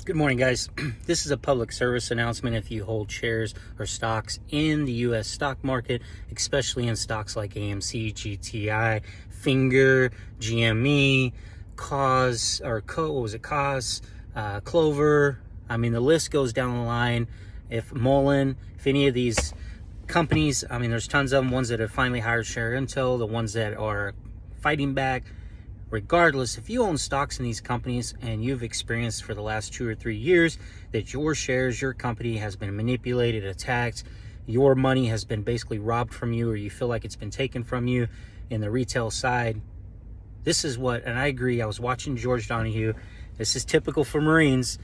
Good morning, guys. This is a public service announcement. If you hold shares or stocks in the U.S. stock market, especially in stocks like AMC, GTI, Finger, GME, Clover. I mean, the list goes down the line. If any of these companies, I mean, there's tons of them, ones that have finally hired share intel, the ones that are fighting back. Regardless, if you own stocks in these companies and you've experienced for the last 2 or 3 years that your shares, your company has been manipulated, attacked, your money has been basically robbed from you, or you feel like it's been taken from you in the retail side, this is what, and I agree, I was watching George Donahue, this is typical for Marines.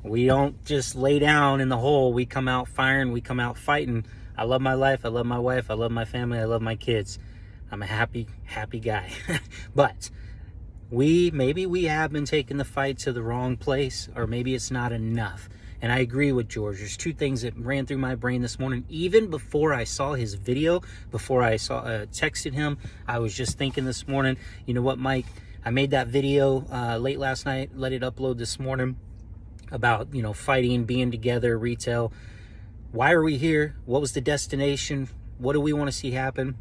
We don't just lay down in the hole, we come out firing, we come out fighting. I love my life, I love my wife, I love my family, I love my kids. I'm a happy guy. But maybe we have been taking the fight to the wrong place, or maybe it's not enough. And I agree with George. There's two things that ran through my brain this morning. Even before I saw his video, before I texted him, I was just thinking this morning, you know what, Mike? I made that video late last night, let it upload this morning about, fighting, being together, retail. Why are we here? What was the destination? What do we want to see happen?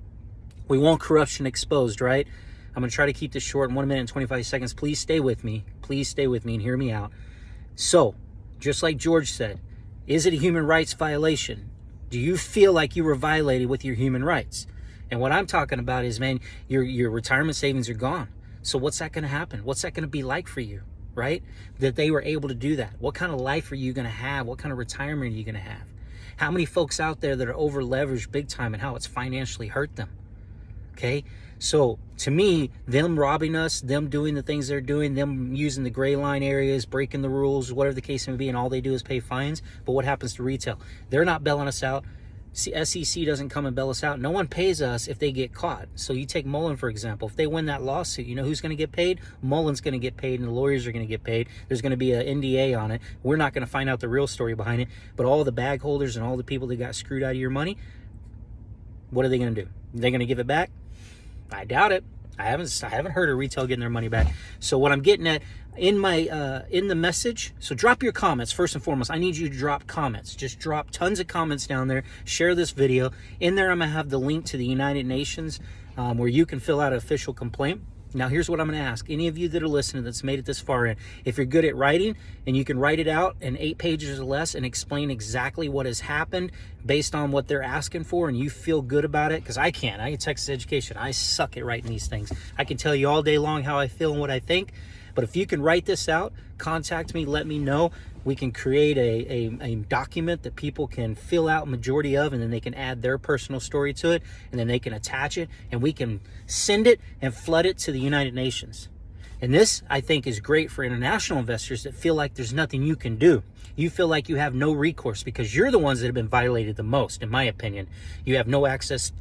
We want corruption exposed, right? I'm going to try to keep this short, 1 minute and 25 seconds. Please stay with me. Please stay with me and hear me out. So, just like George said, is it a human rights violation? Do you feel like you were violated with your human rights? And what I'm talking about is, man, your retirement savings are gone. So what's that going to happen? What's that going to be like for you, right? That they were able to do that. What kind of life are you going to have? What kind of retirement are you going to have? How many folks out there that are over leveraged big time and how it's financially hurt them? Okay, so to me, them robbing us, them doing the things they're doing, them using the gray line areas, breaking the rules, whatever the case may be, and all they do is pay fines. But what happens to retail? They're not bailing us out. SEC doesn't come and bail us out. No one pays us if they get caught. So you take Mullen, for example. If they win that lawsuit, you know who's going to get paid? Mullen's going to get paid, and the lawyers are going to get paid. There's going to be an NDA on it. We're not going to find out the real story behind it. But all the bag holders and all the people that got screwed out of your money, what are they going to do? They're going to give it back? I doubt it. I haven't heard of retail getting their money back. So what I'm getting at in the message, so drop your comments first and foremost. I need you to drop comments. Just drop tons of comments down there. Share this video. In there, I'm gonna have the link to the United Nations where you can fill out an official complaint. Now, here's what I'm going to ask. Any of you that are listening that's made it this far in, if you're good at writing and you can write it out in 8 pages or less and explain exactly what has happened based on what they're asking for, and you feel good about it, because I can't. I can Texas education. I suck at writing these things. I can tell you all day long how I feel and what I think. But if you can write this out, contact me, let me know. We can create a document that people can fill out majority of, and then they can add their personal story to it, and then they can attach it, and we can send it and flood it to the United Nations. And this, I think, is great for international investors that feel like there's nothing you can do. You feel like you have no recourse because you're the ones that have been violated the most, in my opinion. You have no access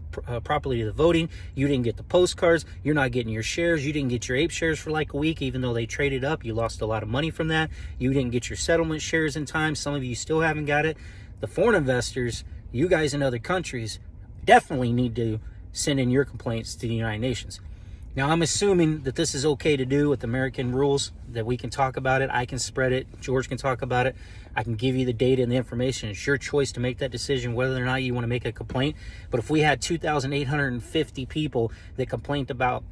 properly to the voting. You didn't get the postcards. You're not getting your shares. You didn't get your APE shares for like a week, even though they traded up. You lost a lot of money from that. You didn't get your settlement shares in time. Some of you still haven't got it. The foreign investors, you guys in other countries, definitely need to send in your complaints to the United Nations. Now, I'm assuming that this is okay to do with American rules, that we can talk about it. I can spread it. George can talk about it. I can give you the data and the information. It's your choice to make that decision, whether or not you want to make a complaint. But if we had 2,850 people that complained about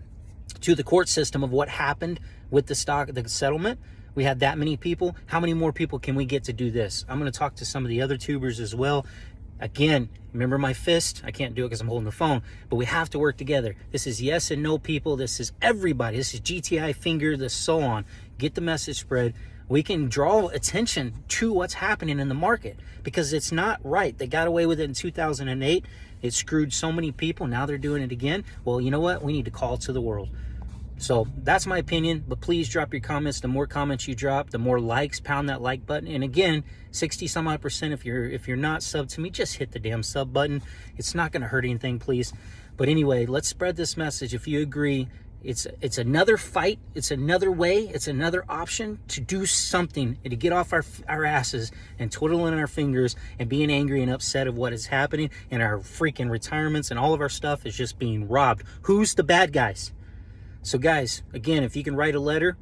to the court system of what happened with the settlement, we had that many people. How many more people can we get to do this? I'm going to talk to some of the other tubers as well. Again, remember my fist? I can't do it because I'm holding the phone, but we have to work together. This is yes and no people. This is everybody. This is GTI, Finger, this so on. Get the message spread. We can draw attention to what's happening in the market because it's not right. They got away with it in 2008. It screwed so many people. Now they're doing it again. Well, you know what? We need to call to the world. So that's my opinion, but please drop your comments. The more comments you drop, the more likes. Pound that like button. And again, 60 some odd percent, if you're not subbed to me, just hit the damn sub button. It's not going to hurt anything, please. But anyway, let's spread this message. If you agree, it's another fight. It's another way. It's another option to do something and to get off our asses and twiddling our fingers and being angry and upset of what is happening, and our freaking retirements and all of our stuff is just being robbed. Who's the bad guys? So guys, again, if you can write a letter,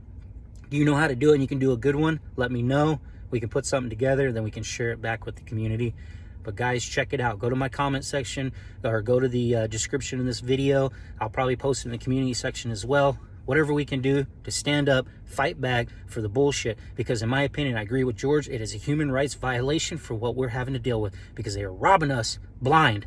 you know how to do it and you can do a good one, let me know. We can put something together, then we can share it back with the community. But guys, check it out. Go to my comment section or go to the description in this video. I'll probably post it in the community section as well. Whatever we can do to stand up, fight back for the bullshit. Because in my opinion, I agree with George, it is a human rights violation for what we're having to deal with, because they are robbing us blind.